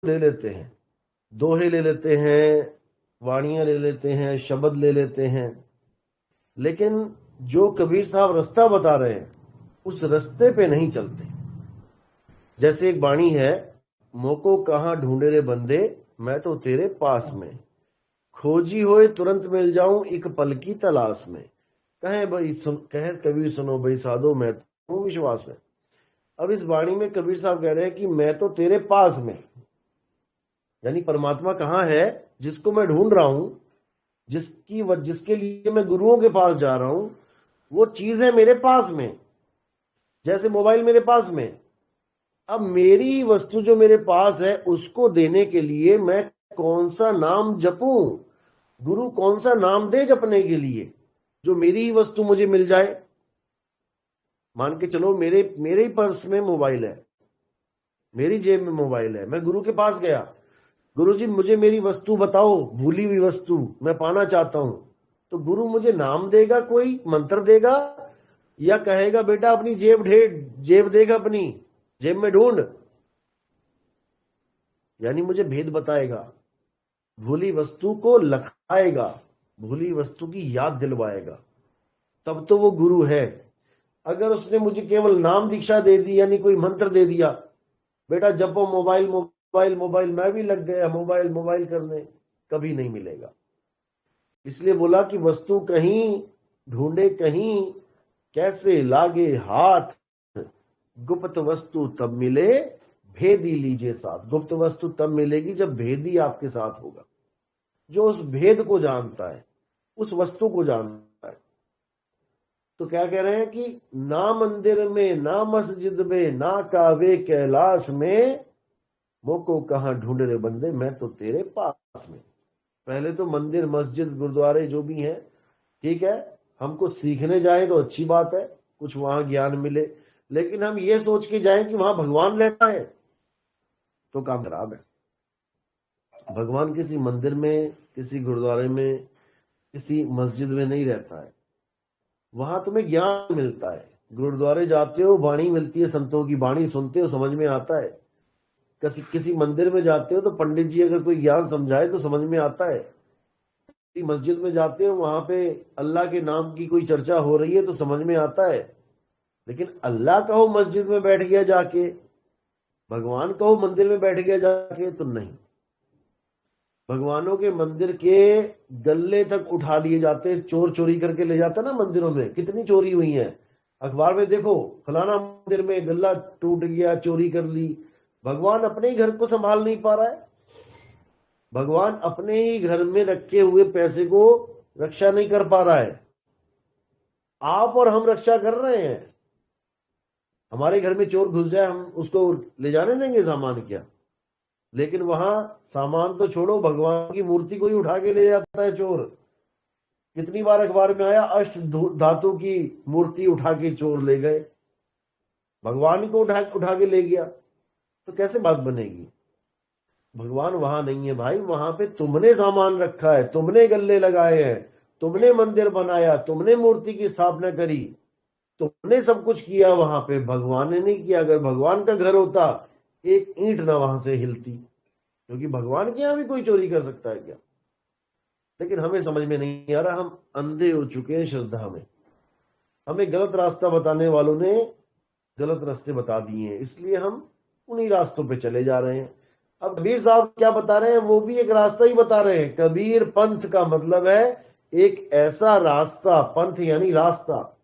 ले लेते हैं, दोहे ले लेते हैं, वाणियां ले लेते हैं, शब्द ले लेते हैं, लेकिन जो कबीर साहब रास्ता बता रहे हैं उस रास्ते पे नहीं चलते। जैसे एक वाणी है, मोको कहाँ ढूंढे रे बंदे, मैं तो तेरे पास में, खोजी होए तुरंत मिल जाऊं एक पल की तलाश में। कहे भाई कहे कबीर सुनो भाई साधो, मैं तो हूं विश्वास में। अब इस वाणी में कबीर साहब कह रहे हैं कि मैं तो तेरे पास में, यानी परमात्मा कहाँ है जिसको मैं ढूंढ रहा हूं, जिसके लिए मैं गुरुओं के पास जा रहा हूं, वो चीज है मेरे पास में। जैसे मोबाइल मेरे पास में, अब मेरी वस्तु जो मेरे पास है उसको देने के लिए मैं कौन सा नाम जपूं, गुरु कौन सा नाम दे जपने के लिए जो मेरी ही वस्तु मुझे मिल जाए। मान के चलो मेरे मेरे ही पर्स में मोबाइल है, मेरी जेब में मोबाइल है, मैं गुरु के पास गया, गुरु जी मुझे मेरी वस्तु बताओ, भूली हुई वस्तु मैं पाना चाहता हूं। तो गुरु मुझे नाम देगा, कोई मंत्र देगा, या कहेगा बेटा अपनी जेब देगा, अपनी जेब में ढूंढ, यानी मुझे भेद बताएगा, भूली वस्तु को लखाएगा, भूली वस्तु की याद दिलवाएगा, तब तो वो गुरु है। अगर उसने मुझे केवल नाम दीक्षा दे दी, यानी कोई मंत्र दे दिया, बेटा जपो मोबाइल मोबाइल मोबाइल, मैं भी लग गया मोबाइल मोबाइल करने, कभी नहीं मिलेगा। इसलिए बोला कि वस्तु कहीं ढूंढे कहीं, कैसे लागे हाथ, गुप्त वस्तु तब मिले, भेदी लीजिए साथ। गुप्त वस्तु तब मिलेगी जब भेदी आपके साथ होगा, जो उस भेद को जानता है, उस वस्तु को जानता है। तो क्या कह रहे हैं कि ना मंदिर में, ना मस्जिद में, ना कावे कैलाश में, मोको कहाँ ढूंढ रे बंदे, मैं तो तेरे पास में। पहले तो मंदिर मस्जिद गुरुद्वारे जो भी हैं, ठीक है, हमको सीखने जाए तो अच्छी बात है, कुछ वहां ज्ञान मिले, लेकिन हम ये सोच के जाएं कि वहां भगवान रहता है तो काम खराब है। भगवान किसी मंदिर में, किसी गुरुद्वारे में, किसी मस्जिद में नहीं रहता है, वहां तुम्हें ज्ञान मिलता है। गुरुद्वारे जाते हो, वाणी मिलती है, संतों की वाणी सुनते हो, समझ में आता है। किसी मंदिर में जाते हो तो पंडित जी अगर कोई ज्ञान समझाए तो समझ में आता है। किसी मस्जिद में जाते हो, वहां पे अल्लाह के नाम की कोई चर्चा हो रही है तो समझ में आता है। लेकिन अल्लाह कहो मस्जिद में बैठ गया जाके, भगवान कहो मंदिर में बैठ गया जाके, तो नहीं। भगवानों के मंदिर के गल्ले तक उठा लिए जाते, चोर चोरी करके ले जाता ना मंदिरों में, कितनी चोरी हुई है। अखबार में देखो फलाना मंदिर में गल्ला टूट गया, चोरी कर ली। भगवान अपने ही घर को संभाल नहीं पा रहा है, भगवान अपने ही घर में रखे हुए पैसे को रक्षा नहीं कर पा रहा है। आप और हम रक्षा कर रहे हैं। हमारे घर में चोर घुस जाए, हम उसको ले जाने देंगे सामान क्या? लेकिन वहां सामान तो छोड़ो, भगवान की मूर्ति को ही उठा के ले जाता है चोर। कितनी बार अखबार में आया, अष्ट धातु की मूर्ति उठा के चोर ले गए, भगवान को उठा उठा के ले गया। तो कैसे बात बनेगी? भगवान वहां नहीं है भाई, वहां पे तुमने सामान रखा है, तुमने गल्ले लगाए हैं, तुमने मंदिर बनाया, तुमने मूर्ति की स्थापना करी, तुमने सब कुछ किया, वहां पे भगवान ने नहीं किया। अगर भगवान का घर होता, एक ईंट ना वहां से हिलती, क्योंकि भगवान के यहां भी कोई चोरी कर सकता है क्या? लेकिन हमें समझ में नहीं आ रहा, हम अंधे हो चुके हैं श्रद्धा में। हमें गलत रास्ता बताने वालों ने गलत रास्ते बता दिए हैं, इसलिए हम उन्हीं रास्तों पे चले जा रहे हैं। अब कबीर साहब क्या बता रहे हैं, वो भी एक रास्ता ही बता रहे हैं। कबीर पंथ का मतलब है एक ऐसा रास्ता, पंथ यानी रास्ता,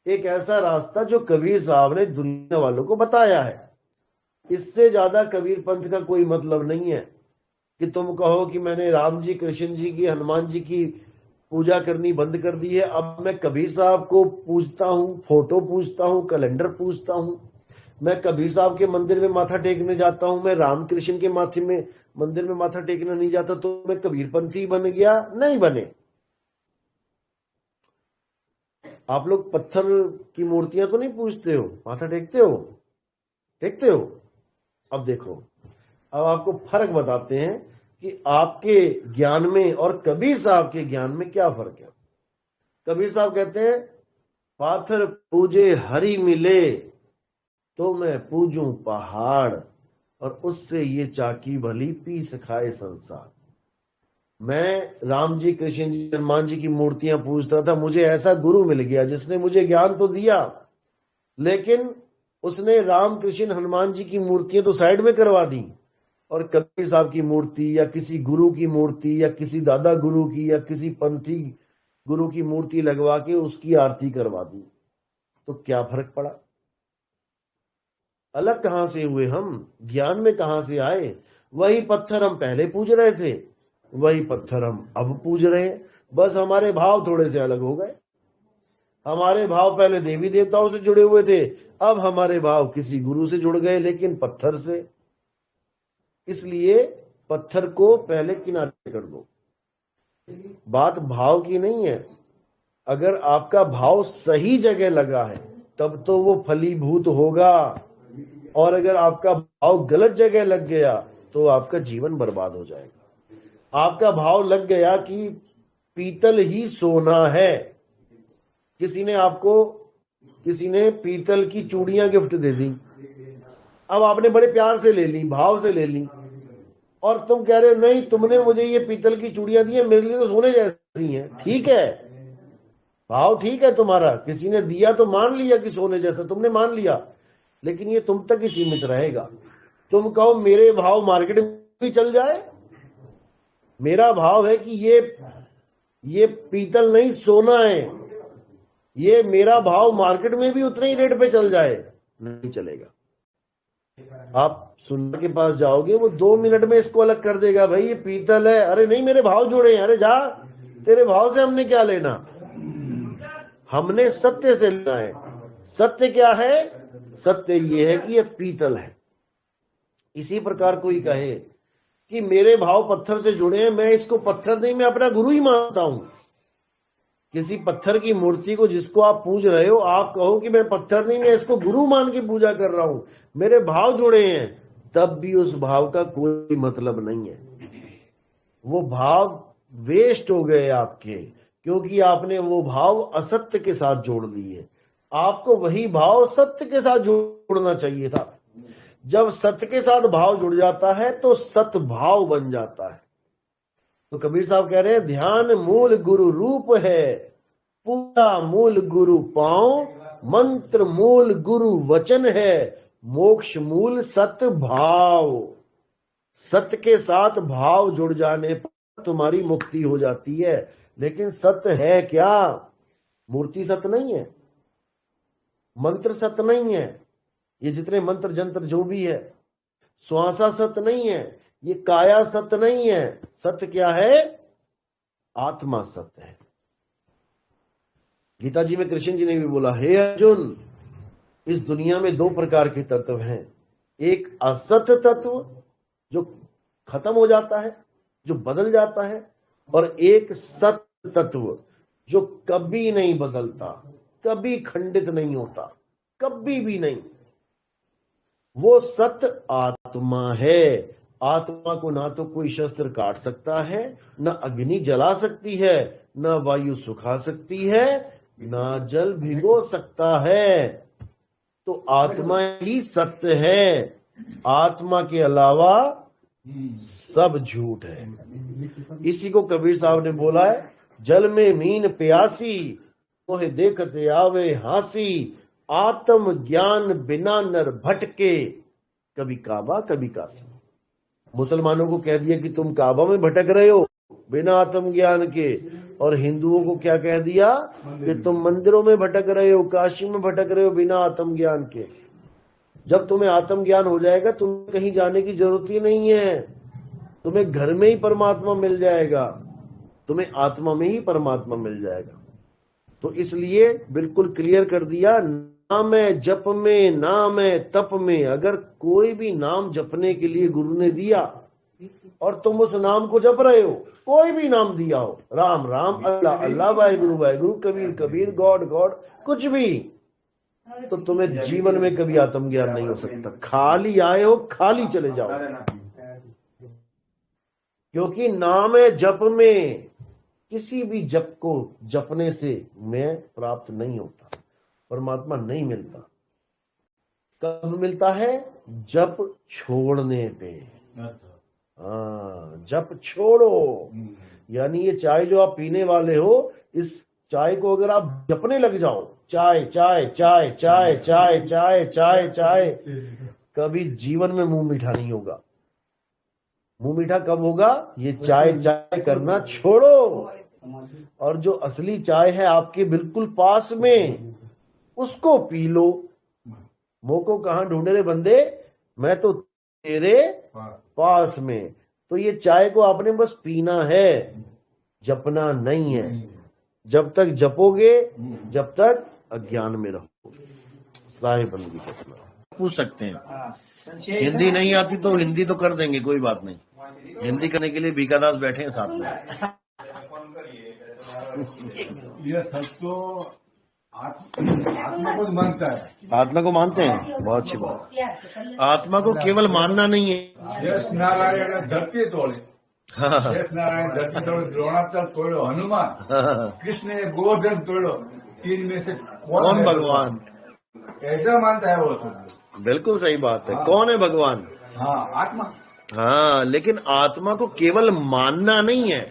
एक ऐसा रास्ता जो कबीर साहब ने दुनिया वालों को बताया है। इससे ज्यादा कबीर पंथ का कोई मतलब नहीं है कि तुम कहो कि मैंने राम जी, कृष्ण जी की, हनुमान जी की पूजा करनी बंद कर दी है, अब मैं कबीर साहब को पूजता हूँ, फोटो पूजता हूँ, कैलेंडर पूजता हूँ, मैं कबीर साहब के मंदिर में माथा टेकने जाता हूँ, मैं रामकृष्ण के माथे में मंदिर में माथा टेकने नहीं जाता, तो मैं कबीरपंथी बन गया? नहीं बने। आप लोग पत्थर की मूर्तियां तो नहीं पूजते हो, माथा टेकते हो? टेकते हो? अब देखो, अब आपको फर्क बताते हैं कि आपके ज्ञान में और कबीर साहब के ज्ञान में क्या फर्क है। कबीर साहब कहते हैं, पाथर पूजे हरि मिले तो मैं पूजूं पहाड़, और उससे ये चाकी भली पीस खाए संसार। मैं राम जी, कृष्ण जी, हनुमान जी की मूर्तियां पूजता था, मुझे ऐसा गुरु मिल गया जिसने मुझे ज्ञान तो दिया, लेकिन उसने राम कृष्ण हनुमान जी की मूर्तियां तो साइड में करवा दी, और कबीर साहब की मूर्ति या किसी गुरु की मूर्ति या किसी दादा गुरु की या किसी पंथी गुरु की मूर्ति लगवा के उसकी आरती करवा दी। तो क्या फर्क पड़ा? अलग कहां से हुए हम? ज्ञान में कहां से आए? वही पत्थर हम पहले पूज रहे थे, वही पत्थर हम अब पूज रहे हैं, बस हमारे भाव थोड़े से अलग हो गए। हमारे भाव पहले देवी देवताओं से जुड़े हुए थे, अब हमारे भाव किसी गुरु से जुड़ गए, लेकिन पत्थर से। इसलिए पत्थर को पहले किनारे कर दो। बात भाव की नहीं है। अगर आपका भाव सही जगह लगा है तब तो वो फलीभूत होगा, और अगर आपका भाव गलत जगह लग गया तो आपका जीवन बर्बाद हो जाएगा। आपका भाव लग गया कि पीतल ही सोना है, किसी ने पीतल की चूड़ियां गिफ्ट दे दी, अब आपने बड़े प्यार से ले ली, भाव से ले ली, और तुम कह रहे हो नहीं, तुमने मुझे ये पीतल की चूड़ियां दी है, मेरे लिए तो सोने जैसी हैं। ठीक है, भाव ठीक है तुम्हारा, किसी ने दिया तो मान लिया कि सोने जैसा, तुमने मान लिया, लेकिन ये तुम तक ही सीमित रहेगा। तुम कहो मेरे भाव मार्केट में भी चल जाए, मेरा भाव है कि ये पीतल नहीं सोना है, ये मेरा भाव मार्केट में भी उतने ही रेट पे चल जाए, नहीं चलेगा। आप सुनने के पास जाओगे, वो 2 मिनट में इसको अलग कर देगा, भाई ये पीतल है, अरे नहीं मेरे भाव जुड़े हैं, अरे जा, तेरे भाव से हमने क्या लेना, हमने सत्य से लेना है। सत्य क्या है? सत्य ये है कि ये पीतल है। इसी प्रकार कोई कहे कि मेरे भाव पत्थर से जुड़े हैं, मैं इसको पत्थर नहीं, मैं अपना गुरु ही मानता हूं। किसी पत्थर की मूर्ति को जिसको आप पूज रहे हो, आप कहो कि मैं पत्थर नहीं, मैं इसको गुरु मान के पूजा कर रहा हूं, मेरे भाव जुड़े हैं, तब भी उस भाव का कोई मतलब नहीं है। वो भाव वेस्ट हो गए आपके, क्योंकि आपने वो भाव असत्य के साथ जोड़ दिए। आपको वही भाव सत्य के साथ जोड़ना चाहिए था। जब सत्य के साथ भाव जुड़ जाता है तो सत भाव बन जाता है। तो कबीर साहब कह रहे हैं, ध्यान मूल गुरु रूप है, पूजा मूल गुरु पांव, मंत्र मूल गुरु वचन है, मोक्ष मूल सत भाव। सत्य के साथ भाव जुड़ जाने पर तुम्हारी मुक्ति हो जाती है। लेकिन सत्य है क्या? मूर्ति सत्य नहीं है, मंत्र सत्य नहीं है, ये जितने मंत्र जंत्र जो भी है, श्वासा सत्य नहीं है, ये काया सत्य नहीं है। सत्य क्या है? आत्मा सत्य है। गीता जी में कृष्ण जी ने भी बोला, हे अर्जुन, इस दुनिया में 2 प्रकार के तत्व हैं, एक असत्य तत्व जो खत्म हो जाता है, जो बदल जाता है, और एक सत्य तत्व जो कभी नहीं बदलता, कभी खंडित नहीं होता, कभी भी नहीं। वो सत्य आत्मा है। आत्मा को ना तो कोई शस्त्र काट सकता है, ना अग्नि जला सकती है, ना वायु सुखा सकती है, ना जल भिगो सकता है। तो आत्मा ही सत्य है, आत्मा के अलावा सब झूठ है। इसी को कबीर साहब ने बोला है, जल में मीन प्यासी, मोहे देखते आवे हासी, आत्म ज्ञान बिना नर भटके, कभी काबा कभी काशी। मुसलमानों को कह दिया कि तुम काबा में भटक रहे हो बिना आत्म ज्ञान के, और हिंदुओं को क्या कह दिया कि तुम मंदिरों में भटक रहे हो, काशी में भटक रहे हो बिना आत्म ज्ञान के। जब तुम्हें आत्म ज्ञान हो जाएगा, तुम्हें कहीं जाने की जरूरत ही नहीं है, तुम्हें घर में ही परमात्मा मिल जाएगा, तुम्हें आत्मा में ही परमात्मा मिल जाएगा। तो इसलिए बिल्कुल क्लियर कर दिया, ना मैं जप में, ना मैं तप में। अगर कोई भी नाम जपने के लिए गुरु ने दिया और तुम उस नाम को जप रहे हो, कोई भी नाम दिया हो, राम राम, अल्लाह अल्लाह, वाहेगुरु कबीर कबीर, गॉड गॉड, कुछ भी, तो तुम्हें जीवन में कभी आत्मज्ञान नहीं हो सकता। खाली आए हो, खाली चले जाओ, क्योंकि नाम है जप में। किसी भी जप को जपने से मैं प्राप्त नहीं होता, परमात्मा नहीं मिलता। कब मिलता है? जप छोड़ने पे। जप छोड़ो, यानी ये चाय जो आप पीने वाले हो, इस चाय को अगर आप जपने लग जाओ, चाय चाय चाय चाय चाय चाय चाय चाय, कभी जीवन में मुंह मीठा नहीं होगा। मुंह मीठा कब होगा? ये चाय चाय करना छोड़ो। और जो असली चाय है आपके बिल्कुल पास में, उसको पी लो। मोको कहां ढूंढे रे बंदे, मैं तो तेरे पास में। तो ये चाय को आपने बस पीना है, जपना नहीं है। जब तक जपोगे, जब तक अज्ञान में रहोगे। साहिबंदी सपना पूछ सकते हैं। हिंदी नहीं आती तो हिंदी तो कर देंगे, कोई बात नहीं। हिंदी करने के लिए भीखादास बैठे हैं साथ में। ये सब तो आत्मा को मानता है। आत्मा को मानते हैं, बहुत अच्छी बात। आत्मा को केवल मानना नहीं है। शेष नारायण धरती तोड़े, शेष नारायण धरती तोड़े, द्रोणाचार्य तोड़ो, हनुमान, कृष्ण ने गोवर्धन तोड़ो, तीन में से कौन भगवान? ऐसा मानता है वो तो। बिल्कुल सही बात है। कौन है भगवान? हाँ, आत्मा। हाँ, लेकिन आत्मा को केवल मानना नहीं है,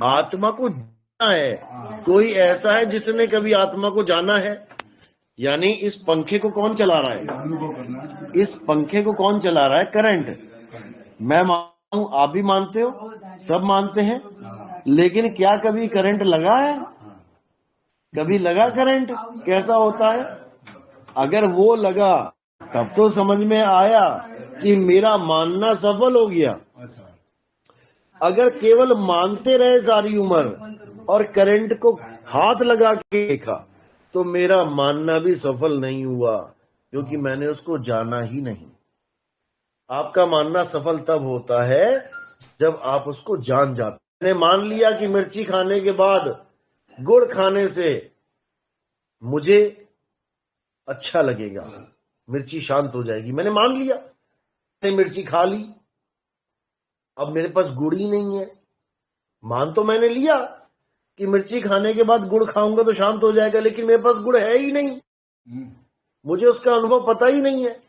आत्मा को जाना है। कोई ऐसा है जिसने कभी आत्मा को जाना है? यानी इस पंखे को कौन चला रहा है? अनुभव करना। इस पंखे को कौन चला रहा है? करंट। मैं मानता हूं, आप भी मानते हो, सब मानते हैं, लेकिन क्या कभी करंट लगा है? कभी लगा करंट? कैसा होता है? अगर वो लगा तब तो समझ में आया कि मेरा मानना सफल हो गया। अगर केवल मानते रहे सारी उम्र और करंट को हाथ लगा के देखा, तो मेरा मानना भी सफल नहीं हुआ, क्योंकि मैंने उसको जाना ही नहीं। आपका मानना सफल तब होता है जब आप उसको जान जाते। मैंने मान लिया कि मिर्ची खाने के बाद गुड़ खाने से मुझे अच्छा लगेगा, मिर्ची शांत हो जाएगी। मैंने मान लिया, मैंने मिर्ची खा ली, अब मेरे पास गुड़ ही नहीं है। मान तो मैंने लिया कि मिर्ची खाने के बाद गुड़ खाऊंगा तो शांत हो जाएगा, लेकिन मेरे पास गुड़ है ही नहीं, मुझे उसका अनुभव पता ही नहीं है,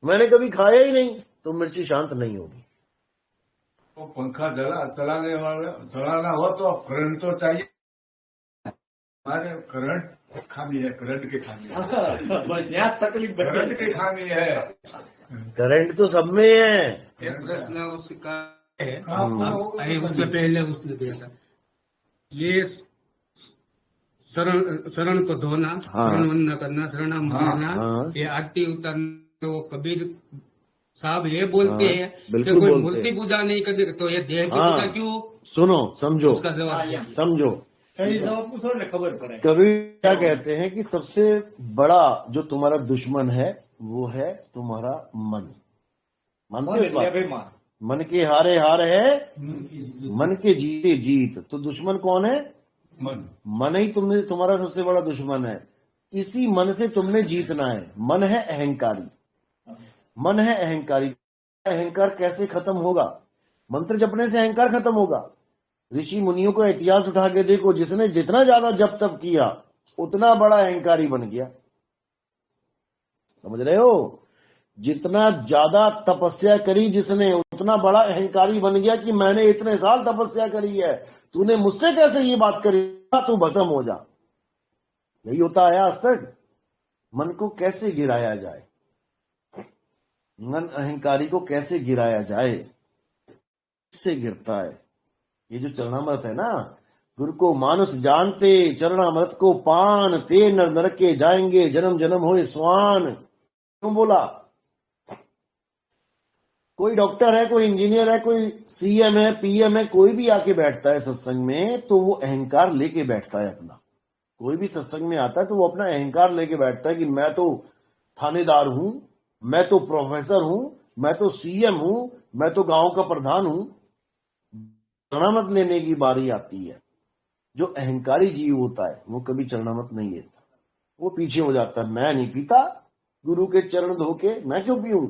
मैंने कभी खाया ही नहीं, तो मिर्ची शांत नहीं होगी। तो पंखा चलाना हो तो करंट तो चाहिए। हमारे करंट खामी है, करंट की खामी है। तकलीफ करंट की खामी है। करंट तो सब में है। एक प्रश्न उसका है, उससे पहले उसने दिया था, ये शरण को धोना, शरण वंदना करना, शरणाम लेना, ये आरती उतारना, तो कबीर साहब ये बोलते हैं कि कोई मूर्ति पूजा नहीं करने, तो ये देह की पूजा क्यों? सुनो, समझो, उसका जवाब समझो। खबर पड़े। कबीर क्या कहते हैं कि सबसे बड़ा जो तुम्हारा दुश्मन है वो है तुम्हारा मन। मानते हो? मन के हारे हार है, मन के जीते जीत। तो दुश्मन कौन है? मन ही तुम्हारा सबसे बड़ा दुश्मन है। इसी मन से तुमने जीतना है। मन है अहंकारी, मन है अहंकारी। अहंकार कैसे खत्म होगा? मंत्र जपने से अहंकार खत्म होगा। ऋषि मुनियों का इतिहास उठा के देखो, जिसने जितना ज्यादा जप तप किया उतना बड़ा अहंकारी बन गया। समझ रहे हो? जितना ज्यादा तपस्या करी जिसने, उतना बड़ा अहंकारी बन गया कि मैंने इतने साल तपस्या करी है, तूने मुझसे कैसे ये बात करी, तू भस्म हो जा। यही होता है आज तक। मन को कैसे गिराया जाए, मन अहंकारी को कैसे गिराया जाए, इससे गिरता है। ये जो चरणामृत है ना, गुरु को मानुष जानते, चरणामृत को पान, ते नर नरक के जाएंगे, जन्म जन्म होए स्वान। क्यों बोला? कोई डॉक्टर है, कोई इंजीनियर है, कोई सीएम है, पीएम है, कोई भी आके बैठता है सत्संग में तो वो अहंकार लेके बैठता है अपना। कोई भी सत्संग में आता है तो वो अपना अहंकार लेके बैठता है कि मैं तो थानेदार हूं, मैं तो प्रोफेसर हूं, मैं तो सीएम हूं, मैं तो गांव का प्रधान हूं। चरणामृत लेने की बारी आती है, जो अहंकारी जीव होता है वो कभी चरणामृत नहीं लेता। वो पीछे हो जाता है, मैं नहीं पीता गुरु के चरण धो के, मैं क्यों पीऊं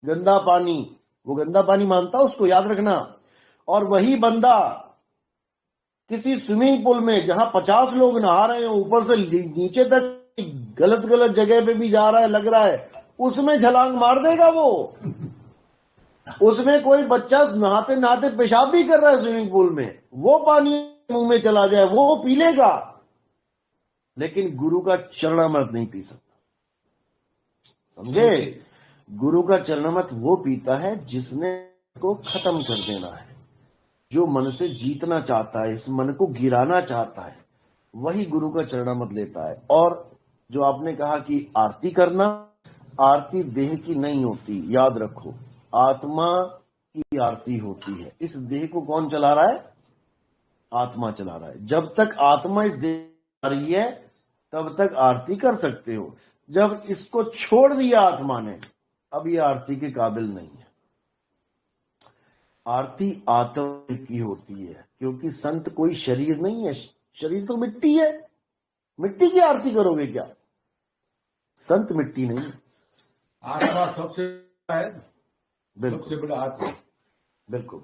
गंदा पानी। वो गंदा पानी मानता, उसको याद रखना। और वही बंदा किसी स्विमिंग पूल में जहां 50 लोग नहा रहे हैं, ऊपर से नीचे तक गलत गलत जगह पे भी जा रहा है, लग रहा है, उसमें छलांग मार देगा वो। उसमें कोई बच्चा नहाते नहाते पेशाब भी कर रहा है स्विमिंग पूल में, वो पानी मुंह में चला जाए वो पी लेगा, लेकिन गुरु का चरणामृत नहीं पी सकता। समझे? गुरु का चरणामृत वो पीता है जिसने को खत्म कर देना है, जो मन से जीतना चाहता है, इस मन को गिराना चाहता है, वही गुरु का चरणामृत लेता है। और जो आपने कहा कि आरती करना, आरती देह की नहीं होती, याद रखो, आत्मा की आरती होती है। इस देह को कौन चला रहा है? आत्मा चला रहा है। जब तक आत्मा इस देह आ रही है तब तक आरती कर सकते हो। जब इसको छोड़ दिया आत्मा ने, अब ये आरती के काबिल नहीं है। आरती आत्मा की होती है, क्योंकि संत कोई शरीर नहीं है, शरीर तो मिट्टी है, मिट्टी की आरती करोगे क्या? संत मिट्टी नहीं है। आत्मा सबसे बड़ा है, सबसे बिल्कुल बड़ा आत्मा, बिल्कुल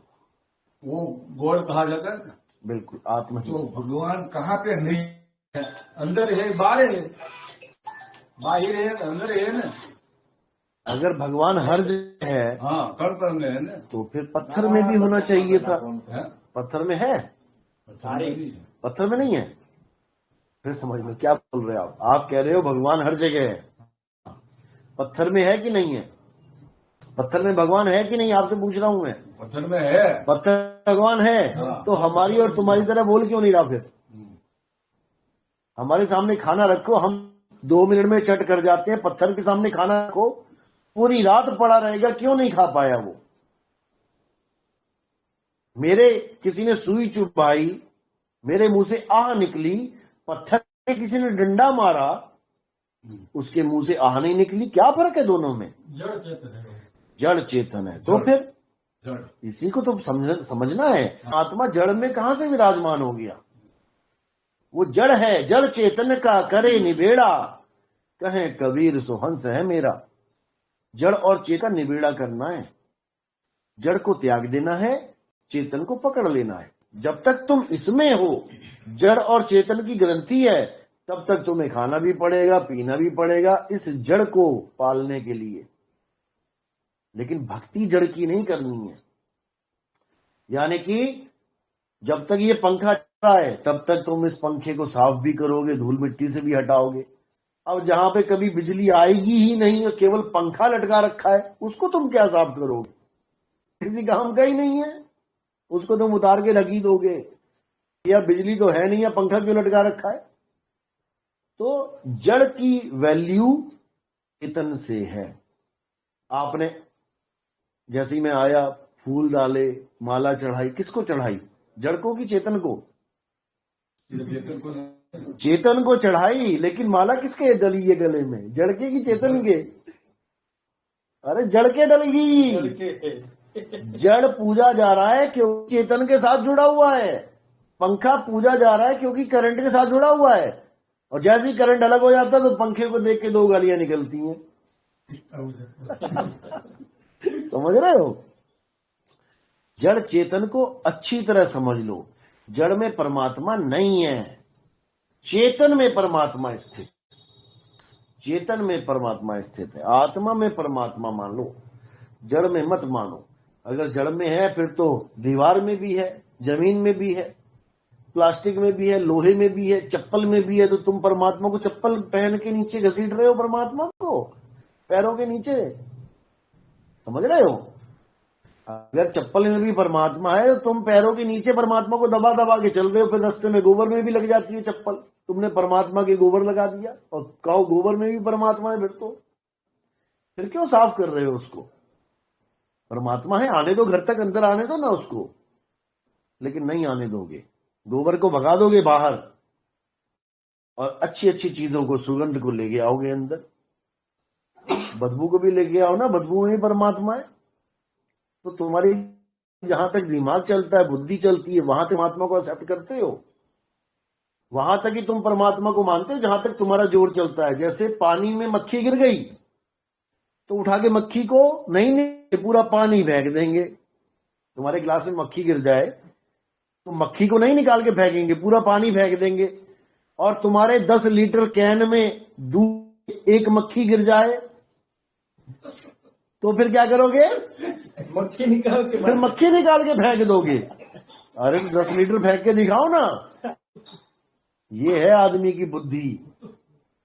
वो गॉड कहा जाता है ना। बिल्कुल आत्मा ही। तो भगवान कहाँ पे नहीं है? अंदर है, बाहर है, बाहर है, अंदर है ना। अगर भगवान हर जगह है हाँ, कण में है ना। तो फिर पत्थर में भी होना चाहिए था। है? पत्थर में है? पत्थर में नहीं है? फिर समझ लो क्या बोल रहे हो आप कह रहे हो भगवान हर जगह है, पत्थर में है कि नहीं है? पत्थर में भगवान है कि नहीं, आपसे पूछ रहा हूं मैं। पत्थर में है। पत्थर भगवान है हाँ। तो हमारी और तुम्हारी तरह बोल क्यों नहीं रहा? फिर हमारे सामने खाना रखो, हम 2 मिनट में चट कर जाते हैं। पत्थर के सामने खाना रखो, पूरी रात पड़ा रहेगा, क्यों नहीं खा पाया वो? मेरे किसी ने सुई चुभाई, मेरे मुंह से आह निकली, पत्थर में किसी ने डंडा मारा, उसके मुंह से आह नहीं निकली। क्या फर्क है दोनों में? जड़ चेतन है। जड़ चेतन है। तो फिर जड़ इसी को तो समझना है। आत्मा जड़ में कहां से विराजमान हो गया? वो जड़ है, जड़ चेतन का करे निबेड़ा, कहे कबीर सो हंस है मेरा। जड़ और चेतन निबेड़ा करना है, जड़ को त्याग देना है, चेतन को पकड़ लेना है। जब तक तुम इसमें हो, जड़ और चेतन की ग्रंथि है, तब तक तुम्हें खाना भी पड़ेगा, पीना भी पड़ेगा, इस जड़ को पालने के लिए। लेकिन भक्ति जड़ की नहीं करनी है। यानी कि जब तक ये पंखा चल रहा है तब तक तुम इस पंखे को साफ भी करोगे, धूल मिट्टी से भी हटाओगे। अब जहां पे कभी बिजली आएगी ही नहीं और केवल पंखा लटका रखा है, उसको तुम क्या साफ करोगे? किसी काम का ही नहीं है, उसको तुम उतार के रख ही दोगे। या बिजली तो है नहीं, या पंखा क्यों लटका रखा है? तो जड़ की वैल्यू चेतन से है। आपने जैसे ही मैं आया, फूल डाले, माला चढ़ाई, किसको चढ़ाई? जड़ को कि चेतन को? चेतन को चढ़ाई, लेकिन माला किसके डली है गले में? जड़ के कि चेतन के? अरे जड़ के डलेगी। जड़ पूजा जा रहा है क्योंकि चेतन के साथ जुड़ा हुआ है। पंखा पूजा जा रहा है क्योंकि करंट के साथ जुड़ा हुआ है। और जैसे ही करंट अलग हो जाता है तो पंखे को देख के 2 गालियां निकलती हैं। समझ रहे हो? जड़ चेतन को अच्छी तरह समझ लो। जड़ में परमात्मा नहीं है, चेतन में परमात्मा स्थित। चेतन में परमात्मा स्थित है, आत्मा में परमात्मा मान लो, जड़ में मत मानो। अगर जड़ में है फिर तो दीवार में भी है, जमीन में भी है, प्लास्टिक में भी है, लोहे में भी है, चप्पल में भी है। तो तुम परमात्मा को चप्पल पहन के नीचे घसीट रहे हो, परमात्मा को पैरों के नीचे। समझ रहे हो? अगर चप्पल में भी परमात्मा है तो तुम पैरों के नीचे परमात्मा को दबा दबा के चल रहे हो, फिर रास्ते में गोबर में भी लग जाती है चप्पल। तुमने परमात्मा के गोबर लगा दिया और कहो गोबर में भी परमात्मा है, फिर क्यों साफ कर रहे हो उसको? परमात्मा है, आने दो, घर तक अंदर आने दो ना उसको। लेकिन नहीं आने दोगे, गोबर को भगा दोगे बाहर और अच्छी अच्छी चीजों को, सुगंध को लेके आओगे अंदर। बदबू को भी लेके आओ ना, बदबू में परमात्मा है। तो तुम्हारी जहां तक दिमाग चलता है, बुद्धि चलती है, वहां तक परमात्मा को एक्सेप्ट करते हो, वहां तक ही तुम परमात्मा को मानते हो जहां तक तुम्हारा जोर चलता है। जैसे पानी में मक्खी गिर गई तो उठा के मक्खी को नहीं, पूरा पानी फेंक देंगे। तुम्हारे गिलास में मक्खी गिर जाए तो मक्खी को नहीं निकाल के फेंकेंगे, पूरा पानी फेंक देंगे। और तुम्हारे 10 लीटर कैन में दूध एक मक्खी गिर जाए तो फिर क्या करोगे? मक्खी निकाल के फिर मक्खी निकाल के फेंक दोगे। अरे तो 10 लीटर फेंक के दिखाओ ना। ये है आदमी की बुद्धि।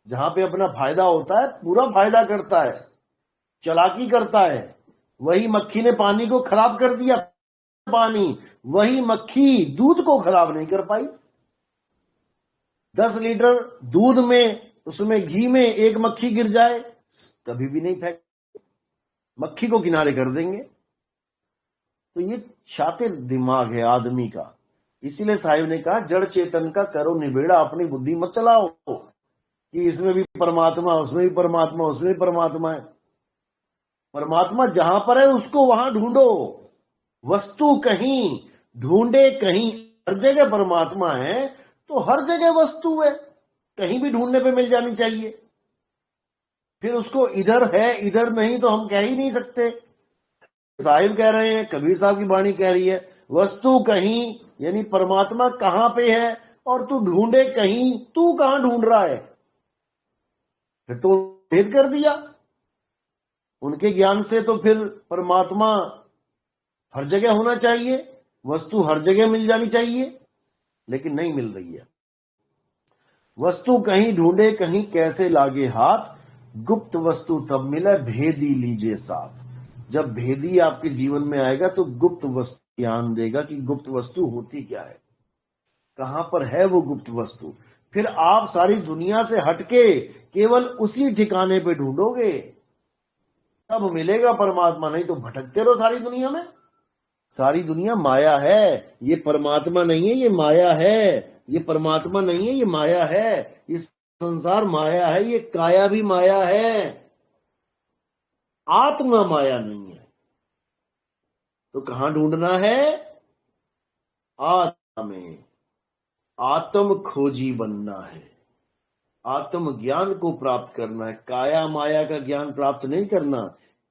जहां पे अपना फायदा होता है पूरा फायदा करता है, चालाकी करता है। वही मक्खी ने पानी को खराब कर दिया। पानी, वही मक्खी दूध को खराब नहीं कर पाई। 10 लीटर दूध में, उसमें घी में एक मक्खी गिर जाए कभी भी नहीं फेंक, मक्खी को किनारे कर देंगे। तो ये शातिर दिमाग है आदमी का। इसीलिए साहिब ने कहा जड़ चेतन का करो निबेड़ा, अपनी बुद्धि मत चलाओ कि इसमें भी परमात्मा, उसमें भी परमात्मा, उसमें भी परमात्मा है। परमात्मा जहां पर है उसको वहां ढूंढो। वस्तु कहीं, ढूंढे कहीं। हर जगह परमात्मा है तो हर जगह वस्तु है, कहीं भी ढूंढने पे मिल जानी चाहिए। फिर उसको इधर है इधर नहीं तो हम कह ही नहीं सकते। साहिब कह रहे हैं, कबीर साहब की वाणी कह रही है, वस्तु कहीं यानी परमात्मा कहां पे है और तू ढूंढे कहीं। तू कहां ढूंढ रहा है? फिर तो भेद कर दिया उनके ज्ञान से। तो फिर परमात्मा हर जगह होना चाहिए, वस्तु हर जगह मिल जानी चाहिए, लेकिन नहीं मिल रही है। वस्तु कहीं ढूंढे कहीं कैसे लागे हाथ, गुप्त वस्तु तब मिले भेदी लीजिए साथ। जब भेदी आपके जीवन में आएगा तो गुप्त वस्तु ज्ञान देगा कि गुप्त वस्तु होती क्या है, कहां पर है वो गुप्त वस्तु। फिर आप सारी दुनिया से हटके केवल उसी ठिकाने पे ढूंढोगे, तब मिलेगा परमात्मा। नहीं तो भटकते रहो सारी दुनिया में। सारी दुनिया माया है, ये परमात्मा नहीं है, ये माया है। ये परमात्मा नहीं है, ये माया है। ये संसार माया है, ये काया भी माया है। आत्मा माया नहीं है। तो कहां ढूंढना है? आत्मा में। आत्म खोजी बनना है, आत्म ज्ञान को प्राप्त करना है। काया माया का ज्ञान प्राप्त नहीं करना।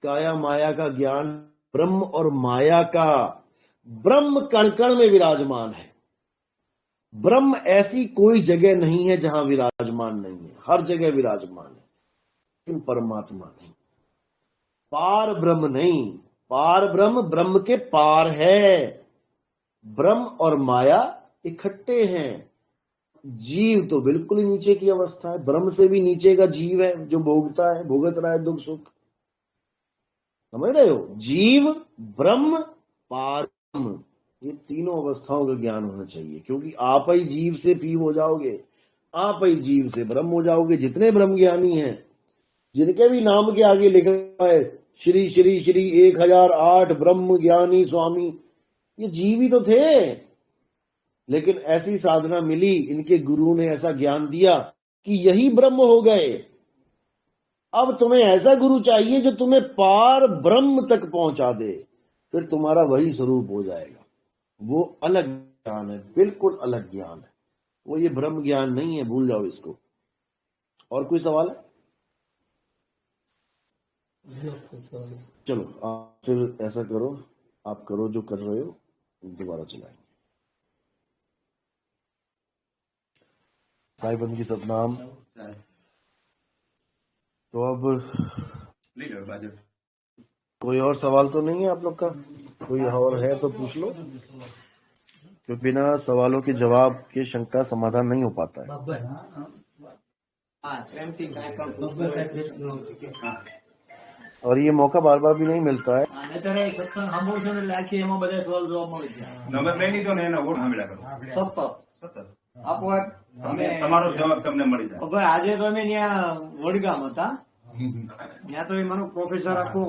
काया माया का ज्ञान ब्रह्म और माया का। ब्रह्म कण कण में विराजमान है। ब्रह्म ऐसी कोई जगह नहीं है जहां विराजमान नहीं है, हर जगह विराजमान है, लेकिन परमात्मा नहीं। पार ब्रह्म नहीं, पार ब्रह्म ब्रह्म के पार है। ब्रह्म और माया इकट्ठे हैं। जीव तो बिल्कुल ही नीचे की अवस्था है, ब्रह्म से भी नीचे का जीव है जो भोगता है, भोगत रहा है दुख सुख। समझ रहे हो? जीव, ब्रह्म, पार ब्रह्म, ये तीनों अवस्थाओं का ज्ञान होना चाहिए। क्योंकि आप ही जीव से जीव हो जाओगे, आप ही जीव से ब्रह्म हो जाओगे। जितने ब्रह्म ज्ञानी हैं, जिनके भी नाम के आगे लिखा है श्री श्री श्री 1008 ब्रह्म ज्ञानी स्वामी, ये जीव ही तो थे। लेकिन ऐसी साधना मिली, इनके गुरु ने ऐसा ज्ञान दिया कि यही ब्रह्म हो गए। अब तुम्हें ऐसा गुरु चाहिए जो तुम्हें पार ब्रह्म तक पहुंचा दे, फिर तुम्हारा वही स्वरूप हो जाएगा। वो अलग ज्ञान है, बिल्कुल अलग ज्ञान है वो। ये ब्रह्म ज्ञान नहीं है, भूल जाओ इसको। और कोई सवाल है? चलो आप फिर ऐसा करो, आप करो जो कर रहे हो, दोबारा चलाएंगे। साहिबन की सतनाम। तो अब कोई और सवाल तो नहीं है आप लोग का? कोई और है तो पूछ लो, क्योंकि बिना सवालों के जवाब के शंका समाधान नहीं हो पाता है। और ये मौका बार बार भी नहीं मिलता है। તમારો જવાબ તમને મળી જાય. આજે તો અમે ત્યાં વડગામ હતા, ત્યાં તો એ મારો પ્રોફેસર આખું